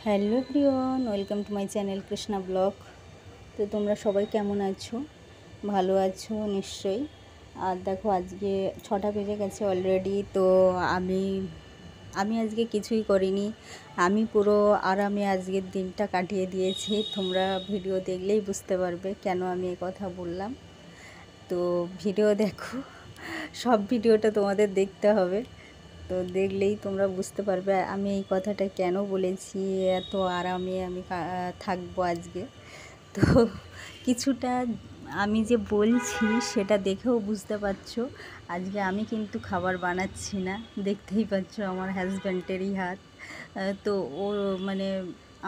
Hello everyone, welcome to my channel Krishna blog. তো তোমরা সবাই কেমন আছো? ভালো আছো নিশ্চয়ই। আর দেখো আজকে 6টা বেজে গেছে অলরেডি। তো আমি আজকে কিছুই করিনি। আমি পুরো আরামে আজকের দিনটা কাটিয়ে দিয়েছি। তোমরা ভিডিও দেখলেই বুঝতে পারবে কেন আমি এই কথা বললাম। তো ভিডিও দেখো, সব ভিডিওটা তোমাদের দেখতে হবে। তো দেখলেই তোমরা বুঝতে পারবে আমি এই কথাটা কেন বলেছি, এত আরামে আমি থাকবো আজকে। তো কিছুটা আমি যে বলছি সেটা দেখেও বুঝতে পারছো। আজকে আমি কিন্তু খাবার বানাচ্ছি না, দেখতেই পাচ্ছ আমার হাজব্যান্ডেরই হাত। তো ও মানে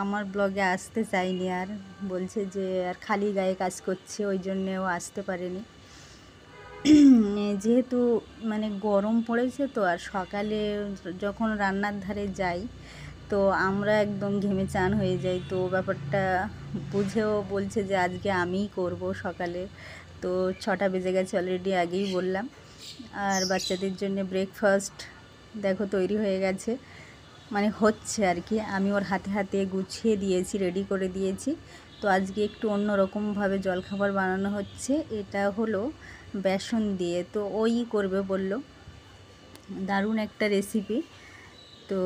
আমার ব্লগে আসতে চায়নি, আর বলছে যে আর খালি গায়ে কাজ করছে, ওই জন্যেও আসতে পারেনি। যেহেতু মানে গরম পড়েছে তো, আর সকালে যখন রান্নার ধারে যাই তো আমরা একদম ঘেমে চান হয়ে যাই। তো ব্যাপারটা বুঝেও বলছে যে আজকে আমিই করব সকালে। তো 6টা বেজে গেছে অলরেডি, আগেই বললাম। আর বাচ্চাদের জন্য ব্রেকফাস্ট দেখো তৈরি হয়ে গেছে, মানে হচ্ছে আর কি। আমি ওর হাতে হাতে গুছিয়ে দিয়েছি, রেডি করে দিয়েছি। তো আজকে একটু অন্য রকমভাবে জলখাবার বানানো হচ্ছে। এটা হলো বেসন দিয়ে, তো ওই করবে বলল। দারুণ একটা রেসিপি। তো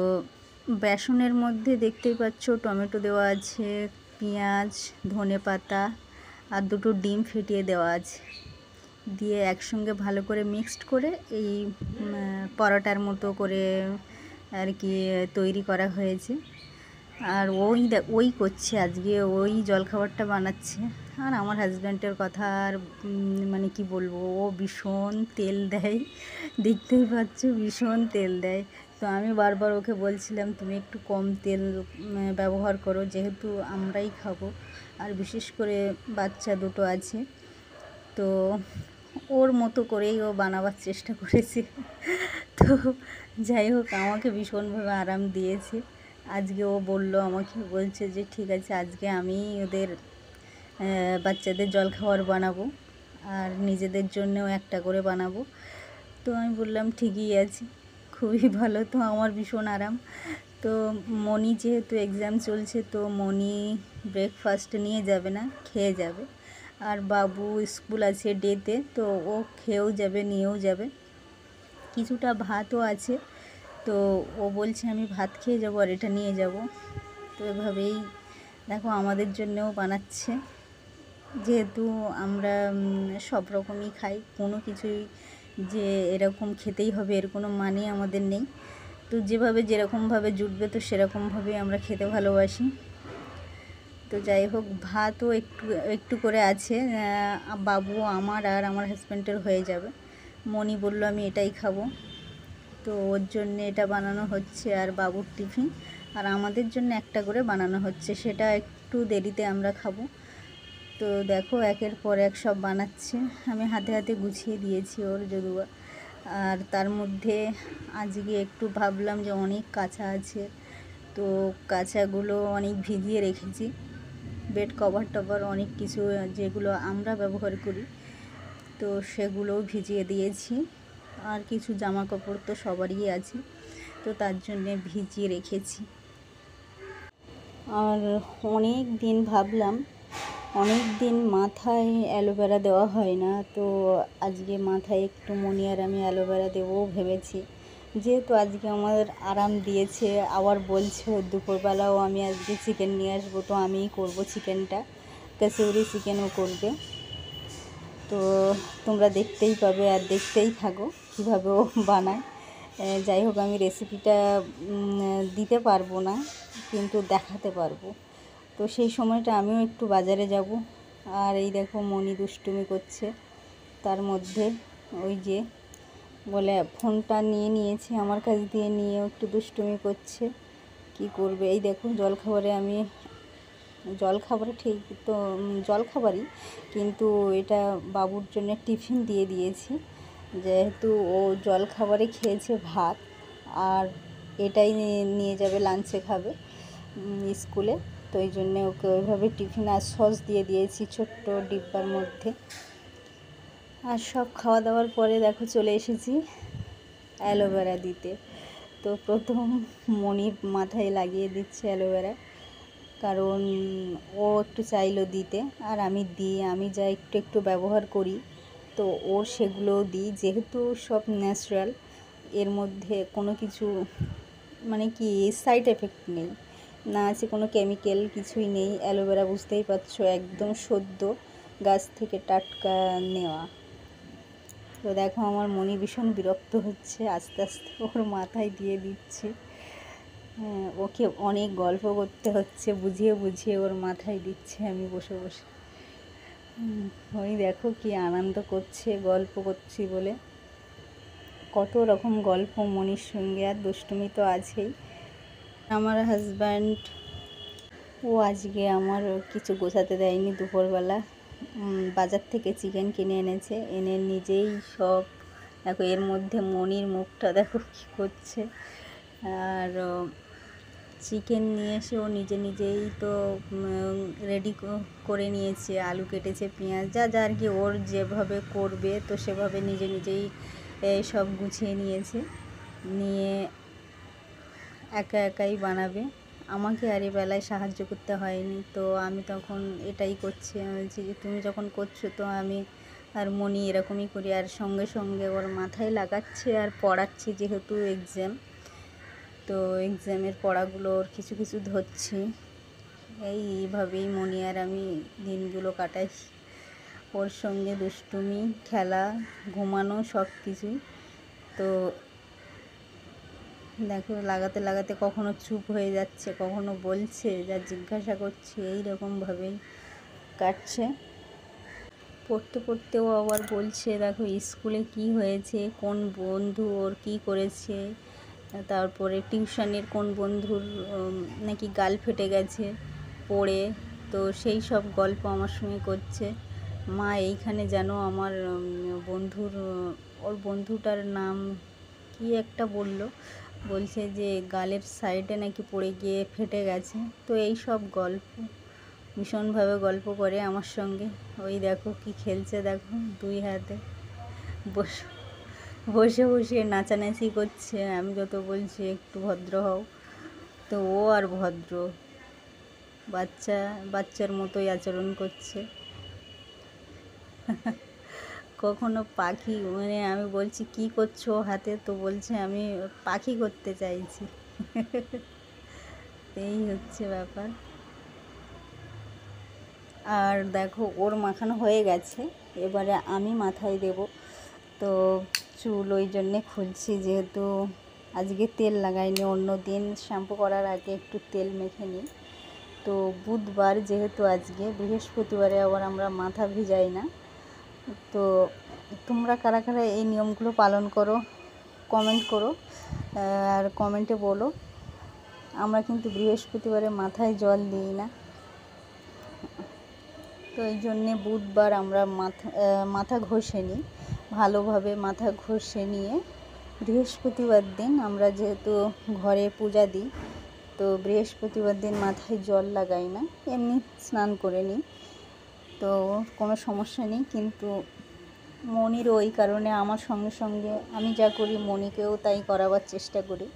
বেসনের মধ্যে দেখতেই পাচ্ছ টমেটো দেওয়া আছে, পেঁয়াজ, ধনেপাতা আর দুটো ডিম ফেটিয়ে দেওয়া আছে, দিয়ে একসঙ্গে ভালো করে মিক্সড করে এই পরোটার মতো করে আর কি তৈরি করা হয়েছে। আর ওই করছে আজকে, ওই জলখাবারটা বানাচ্ছে। আর আমার হাজব্যান্ডের কথা আর মানে কি বলবো, ও ভীষণ তেল দেয়, দেখতেই পাচ্ছ ভীষণ তেল দেয়। তো আমি বারবার ওকে বলছিলাম তুমি একটু কম তেল ব্যবহার করো, যেহেতু আমরাই খাবো আর বিশেষ করে বাচ্চা দুটো আছে। তো ওর মতো করেই ও বানাবার চেষ্টা করেছে। তো যাই হোক, আমাকে ভীষণভাবে আরাম দিয়েছে। আজকে ও বললো আমাকে, বলছে যে ঠিক আছে আজকে আমি ওদের বাচ্চাদের জলখাবার বানাবো আর নিজেদের জন্যও একটা করে বানাবো। তো আমি বললাম ঠিকই আছে, খুবই ভালো। তো আমার ভীষণ আরাম। তো মনি যেহেতু এক্সাম চলছে, তো মনি ব্রেকফাস্ট নিয়ে যাবে না, খেয়ে যাবে। আর বাবু স্কুল আছে ডেতে, তো ও খেয়েও যাবে, নিয়েও যাবে। কিছুটা ভাতও আছে, তো ও বলছে আমি ভাত খেয়ে যাবো আর এটা নিয়ে যাব। তো এভাবেই দেখো আমাদের জন্যও বানাচ্ছে। যেহেতু আমরা সব রকমই খাই, কোনো কিছুই যে এরকম খেতেই হবে এর কোনো মানে আমাদের নেই। তো যেভাবে যেরকমভাবে জুটবে তো সেরকমভাবেই আমরা খেতে ভালোবাসি। তো যাই হোক, ভাতও একটু একটু করে আছে, বাবু আমার আর আমার হাজব্যান্ডের হয়ে যাবে। মনি বলল আমি এটাই খাবো, তো ওর জন্যে এটা বানানো হচ্ছে। আর বাবুর টিফিন আর আমাদের জন্য একটা করে বানানো হচ্ছে, সেটা একটু দেরিতে আমরা খাবো। তো দেখো একের পর এক সব বানাচ্ছে, আমি হাতে হাতে গুছিয়ে দিয়েছি ওর যদিও। আর তার মধ্যে আজকে একটু ভাবলাম যে অনেক কাঁচা আছে, তো কাঁচাগুলো অনেক ভিজিয়ে রেখেছি। বেড কভার টভার অনেক কিছু যেগুলো আমরা ব্যবহার করি, তো সেগুলোও ভিজিয়ে দিয়েছি। আর কিছু জামা কাপড় তো সবারই আছে, তো তার জন্যে ভিজিয়ে রেখেছি। আর অনেক দিন ভাবলাম, অনেক দিন মাথায় অ্যালোভেরা দেওয়া হয় না, তো আজকে মাথায় একটু মনি আর আমি অ্যালোভেরা দেবো ভেবেছি। যেহেতু আজকে আমার আরাম দিয়েছে, আবার বলছে দুপুরবেলাও আমি আজকে চিকেন নিয়ে আসবো, তো আমিই করবো চিকেনটা, কাসুরি চিকেনও করবে। তো তোমরা দেখতেই পাবে আর দেখতেই থাকো কীভাবে ও বানায়। যাই হোক, আমি রেসিপিটা দিতে পারবো না, কিন্তু দেখাতে পারবো। তো সেই সময়টা আমিও একটু বাজারে যাব। আর এই দেখো মনি দুষ্টুমি করছে, তার মধ্যে ওই যে বলে ফোনটা নিয়ে নিয়েছে আমার কাছ দিয়ে, নিয়েও একটু দুষ্টুমি করছে। কি করবে, এই দেখো জলখাবারে ঠিক তো জলখাবারই, কিন্তু এটা বাবুর জন্য টিফিন দিয়ে দিয়েছি। যেহেতু ও জলখাবারে খেয়েছে ভাত, আর এটাই নিয়ে যাবে লাঞ্চে খাবে স্কুলে, তো এই জন্যে ওকে ওইভাবে টিফিন আর সস দিয়ে দিয়েছি ছোট্ট ডিব্বার মধ্যে। আর সব খাওয়া দাওয়ার পরে দেখো চলে এসেছি অ্যালোভেরা দিতে। তো প্রথম মনির মাথায় লাগিয়ে দিচ্ছে অ্যালোভেরা। কারণ ও একটু চাইলো দিতে, আর আমি দিই, আমি যা একটু একটু ব্যবহার করি তো ওর সেগুলোও দিই, যেহেতু সব ন্যাচারাল, এর মধ্যে কোনো কিছু মানে কি সাইড এফেক্ট নেই, না আছে কোনো কেমিক্যাল, কিছুই নেই। অ্যালোভেরা বুঝতেই পারছো একদম সদ্য গাছ থেকে টাটকা নেওয়া। তো দেখো আমার মনি ভীষণ বিরক্ত হচ্ছে, আস্তে আস্তে ওর মাথায় দিয়ে দিচ্ছি। হ্যাঁ, ওকে অনেক গল্প করতে হচ্ছে, বুঝিয়ে বুঝিয়ে ওর মাথায় দিচ্ছে আমি বসে বসে। ওই দেখো কি আনন্দ করছে গল্প করছি বলে। কত রকম গল্প মনির সঙ্গে, আর দুষ্টুমি তো আছেই। আমার হাজব্যান্ড ও আজকে আমার কিছু গোছাতে দেয়নি দুপুরবেলা, বাজার থেকে চিকেন কিনে এনেছে, এনে নিজেই সব দেখো, এর মধ্যে মনির মুখটা দেখো কী করছে। আর চিকেন নিয়ে এসে ও নিজে নিজেই তো রেডি করে নিয়েছে, আলু কেটেছে, পেঁয়াজ, যা যা আর কি ওর যেভাবে করবে তো সেভাবে নিজে নিজেই সব গুছিয়ে নিয়েছে, নিয়ে একা একাই বানাবে। আমাকে আর এই বেলায় সাহায্য করতে হয়নি, তো আমি তখন এটাই করছি, আমি বলছি যে তুমি যখন করছো তো আমি আর মনি এরকমই করি। আর সঙ্গে সঙ্গে ওর মাথায় লাগাচ্ছে আর পড়াচ্ছি, যেহেতু এক্সাম, তো এক্সামের পড়াগুলো ওর কিছু কিছু ধরছি। এইভাবেই মনি আর আমি দিনগুলো কাটাই, ওর সঙ্গে দুষ্টুমি, খেলা, ঘুমানো, সব কিছুই। তো দেখো লাগাতে লাগাতে কখনো চুপ হয়ে যাচ্ছে, কখনো বলছে, যা জিজ্ঞাসা করছে, এই রকমভাবেই কাটছে। পড়তে পড়তেও আবার বলছে দেখো স্কুলে কি হয়েছে, কোন বন্ধু ওর কি করেছে, তারপরে টিউশনের কোন বন্ধুর নাকি গাল ফেটে গেছে পড়ে, তো সেই সব গল্প আমার সঙ্গে করছে। মা এইখানে যেন আমার বন্ধুর, ওর বন্ধুটার নাম কি একটা বলছে যে গালের সাইডে নাকি পড়ে গিয়ে ফেটে গেছে, তো এই সব গল্প ভীষণভাবে গল্প করে আমার সঙ্গে। ওই দেখো কি খেলছে, দেখো দুই হাতে বসে বসে বসে নাচানাচি করছে, আমি যত বলছি একটু ভদ্র হও, তো ও আর ভদ্র, বাচ্চার মতোই আচরণ করছে। কখনো পাখি, মানে আমি বলছি কি করছো হাতে, তো বলছে আমি পাখি করতে চাইছি। এই হচ্ছে ব্যাপার। আর দেখো ওর মাখানো হয়ে গেছে, এবারে আমি মাথায় দেব, তো চুল ওই জন্যে খুলছি, যেহেতু আজকে তেল লাগাইনি, অন্য দিন শ্যাম্পু করার আগে একটু তেল মেখে নিই। তো বুধবার যেহেতু, আজকে বৃহস্পতিবারে আবার আমরা মাথা ভিজাই না। তো তোমরা কারা কারা এই নিয়মগুলো পালন করো কমেন্ট করো, আর কমেন্টে বলো। আমরা কিন্তু বৃহস্পতিবারে মাথায় জল দিই না, তো এই জন্যে বুধবার আমরা মাথা ঘষে নিই, ভালোভাবে মাথা ঘষে নিয়ে বৃহস্পতিবার দিন আমরা যেহেতু ঘরে পূজা দিই, তো বৃহস্পতিবার দিন মাথায় জল লাগাই না, এমনি স্নান করে নিই, তো কোনো সমস্যা নেই। কিন্তু মনির ওই কারণে আমার সঙ্গে সঙ্গে আমি যা করি মনিকেও তাই করাবার চেষ্টা করি।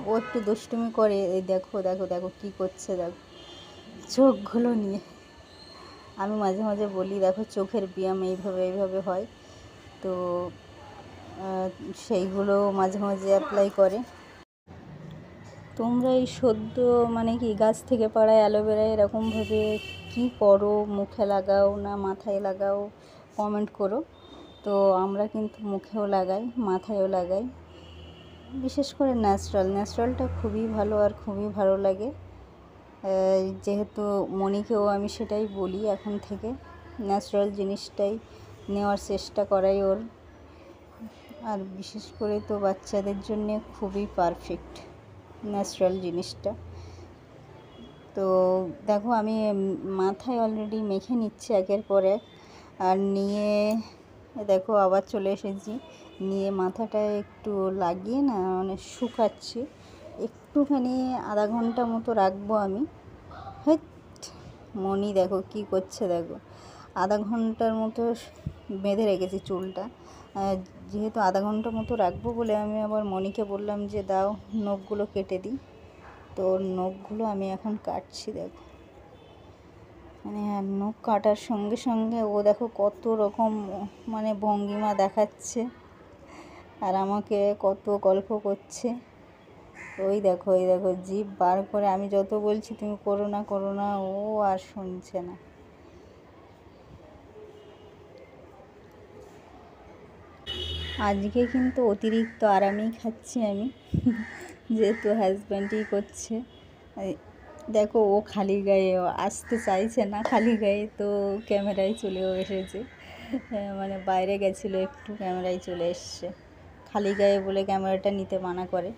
ও একটু দুষ্টুমি করে, এই দেখো দেখো দেখো কী করছে, দেখো চোখগুলো নিয়ে। আমি মাঝে মাঝে বলি দেখো চোখের ব্যায়াম এইভাবে এইভাবে হয়, তো সেইগুলো মাঝে মাঝে অ্যাপ্লাই করে। তোমরা এই সদ্য মানে কি গাছ থেকে পাড়া অ্যালোভেরা এরকমভাবে কি করো, মুখে লাগাও না মাথায় লাগাও, কমেন্ট করো। তো আমরা কিন্তু মুখেও লাগাই, মাথায়ও লাগাই, বিশেষ করে ন্যাচারালটা খুবই ভালো আর খুবই ভালো লাগে। যেহেতু মনিকেও আমি সেটাই বলি, এখন থেকে ন্যাচারাল জিনিসটাই নেওয়ার চেষ্টা করাই ওর, আর বিশেষ করে তো বাচ্চাদের জন্যে খুবই পারফেক্ট ন্যাচারাল জিনিসটা। তো দেখো আমি মাথায় অলরেডি মেখে নিচ্ছি একের পর এক, আর নিয়ে দেখো আবার চলে এসেছি, নিয়ে মাথাটা একটু লাগিয়ে না মানে শুকাচ্ছি, একটুখানি আধা ঘন্টা মতো রাখবো আমি। মনি দেখো কি করছে, দেখো আধা ঘন্টার মতো বেঁধে রেখেছি চুলটা, যেহেতু আধা ঘন্টা মতো রাখবো বলে আমি আবার মনিকে বললাম যে দাও নখগুলো কেটে দিই। তো নখগুলো আমি এখন কাটছি। দেখো মানে নখ কাটার সঙ্গে সঙ্গে ও দেখো কত রকম মানে ভঙ্গিমা দেখাচ্ছে আর আমাকে কত গল্প করছে। ওই দেখো জিভ বার করে, আমি যত বলছি তুমি করো না ও আর শুনছে না। আজকে কিন্তু অতিরিক্ত আরামেই খাচ্ছি আমি যেহেতু হাজব্যান্ডই করছে। দেখো ও খালি গায়ে আসতে চাইছে না, খালি গায়ে তো ক্যামেরায় চলেও এসেছে। মানে বাইরে গেছিলো একটু, ক্যামেরায় চলে এসছে। খালি গায়ে বলে ক্যামেরাটা নিতে মানা করে।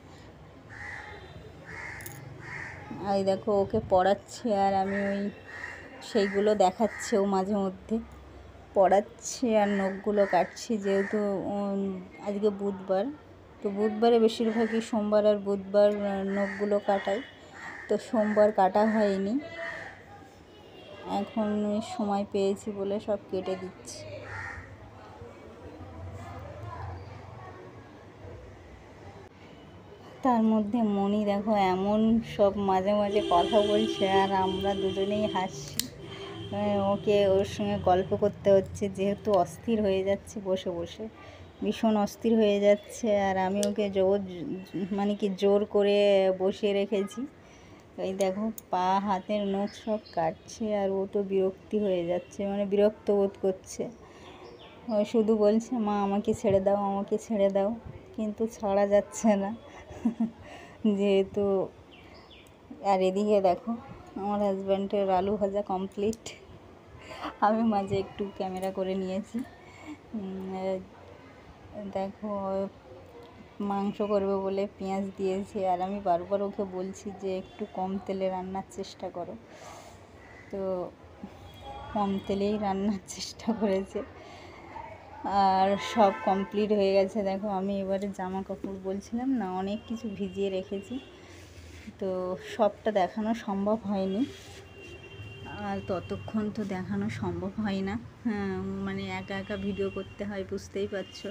আর দেখো ওকে পড়াচ্ছি আর আমি ওই সেইগুলো দেখাচ্ছি, ও মাঝে মধ্যে পড়াচ্ছি আর নখগুলো কাটছি। যেহেতু আজকে বুধবার, তো বুধবারে বেশিরভাগই সোমবার আর বুধবার নখগুলো কাটাই, তো সোমবার কাটা হয়নি। এখন সময় পেয়েছি বলে সব কেটে দিচ্ছি। তার মধ্যে মনি দেখো এমন সব মাঝে মাঝে কথা বলছে আর আমরা দুজনেই হাসছি। ওকে ওর সঙ্গে গল্প করতে হচ্ছে যেহেতু অস্থির হয়ে যাচ্ছে বসে বসে, ভীষণ অস্থির হয়ে যাচ্ছে। আর আমি ওকে মানে কি জোর করে বসিয়ে রেখেছি। এই দেখো পা হাতের নখ সব কাটছে আর ও তো বিরক্তি হয়ে যাচ্ছে, মানে বিরক্ত বোধ করছে। ও শুধু বলছে মা আমাকে ছেড়ে দাও, আমাকে ছেড়ে দাও, কিন্তু ছাড়া যাচ্ছে না যেহেতু। আর এদিকে দেখো আমার হাজব্যান্ডের আলু ভাজা কমপ্লিট। আমি মাঝে একটু ক্যামেরা করে নিয়েছি। দেখো মাংস করবে বলে পেঁয়াজ দিয়েছি আর আমি বারবার ওকে বলছি যে একটু কম তেলে রান্নার চেষ্টা করো, তো কম তেলেই রান্নার চেষ্টা করেছে। আর সব কমপ্লিট হয়ে গেছে। দেখো আমি এবারে জামা কাপড় বলছিলাম না অনেক কিছু ভিজিয়ে রেখেছি, তো সবটা দেখানো সম্ভব হয়নি আর ততক্ষণ তো দেখানো সম্ভব হয় না। হ্যাঁ মানে একা একা ভিডিও করতে হয়, বুঝতেই পারছো।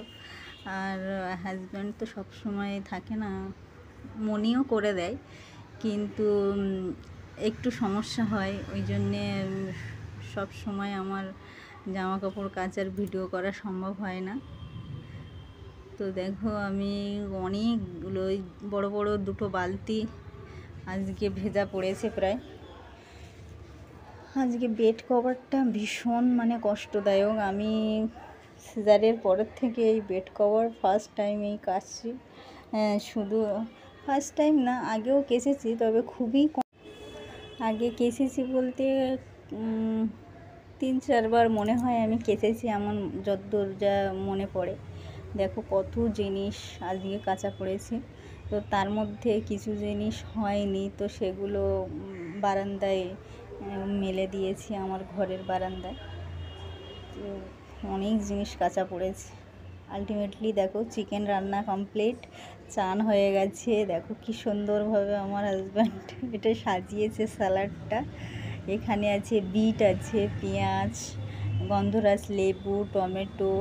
আর হাজব্যান্ড তো সব সময় থাকে না, মনিও করে দেয়, কিন্তু একটু সমস্যা হয়, ওই জন্যে সব সময় আমার জামা কাপড় কাচার ভিডিও করা সম্ভব হয় না। তো দেখো আমি অনেকগুলো বড় বড় দুটো বালতি আজকে ভেজা পড়েছে প্রায়। আজকে বেড কভারটা ভীষণ মানে কষ্টদায়ক। আমি সিজারের পরের থেকে এই বেড কভার ফার্স্ট টাইম এই কাচছি। শুধু ফার্স্ট টাইম না, আগেও কেচেছি, তবে খুবই আগে কেচেছি বলতে 3-4 বার মনে হয় আমি কেচেছি, এমন যতদূর যা মনে পড়ে। দেখো কত জিনিস আজকে কাচা পড়েছে, তো তার মধ্যে কিছু জিনিস হয়নি, তো সেগুলো বারান্দায় মেলে দিয়েছি, আমার ঘরের বারান্দায়। তো অনেক জিনিস কাচা পড়েছে। আলটিমেটলি দেখো চিকেন রান্না কমপ্লিট, চান হয়ে গেছে। দেখো কি সুন্দরভাবে আমার হাজব্যান্ড এটা সাজিয়েছে স্যালাডটা। এখানে আছে বিট, আছে পেঁয়াজ, গন্ধরাজ লেবু, টমেটো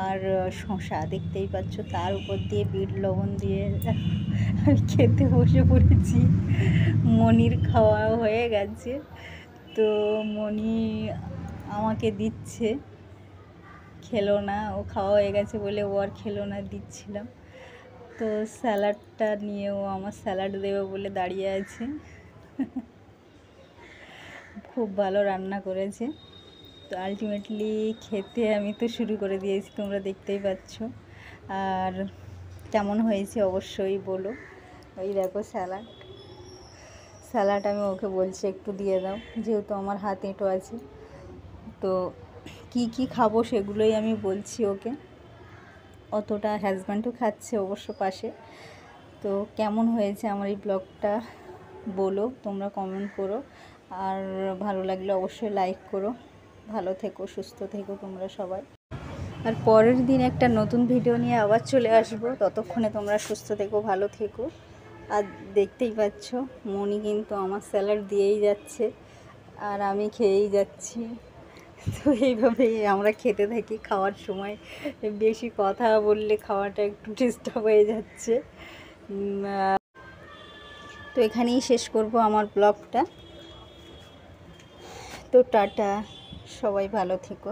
আর শসা, দেখতেই পাচ্ছ। তার উপর দিয়ে বিট লবণ দিয়ে আমি খেতে বসে পড়েছি। মনির খাওয়া হয়ে গেছে, তো মনি আমাকে দিচ্ছে, খেলো না, ও খাওয়া হয়ে গেছে বলে ও আর খেলো না, দিচ্ছিলাম। তো স্যালাডটা নিয়ে ও আমার স্যালাড দেবে বলে দাঁড়িয়ে আছে। খুব ভালো রান্না করেছে। তো আলটিমেটলি খেতে আমি তো শুরু করে দিয়েছি, তোমরা দেখতেই পাচ্ছ। আর কেমন হয়েছে অবশ্যই বলো। ওই দেখো স্যালাড আমি ওকে বলছি একটু দিয়ে দাও, যেহেতু আমার হাত এঁটো আছে। তো কি কি খাবো সেগুলোই আমি বলছি ওকে। অতটা হাজব্যান্ডও খাচ্ছে অবশ্য পাশে। তো কেমন হয়েছে আমার এই ব্লগটা বলো, তোমরা কমেন্ট করো। আর ভালো লাগলে অবশ্যই লাইক করো। ভালো থেকো, সুস্থ থেকো তোমরা সবাই। আর পরের দিন একটা নতুন ভিডিও নিয়ে আবার চলে আসবো। ততক্ষণে তোমরা সুস্থ থেকো, ভালো থেকো। আর দেখতেই পাচ্ছ মনি কিন্তু আমার স্যালাড দিয়েই যাচ্ছে আর আমি খেয়েই যাচ্ছি। তো এইভাবেই আমরা খেতে থাকি। খাওয়ার সময় বেশি কথা বললে খাওয়াটা একটু ডিস্টার্ব হয়ে যাচ্ছে। তো এখানেই শেষ করব আমার ব্লগটা। তো টাটা, সবাই ভালো থেকো।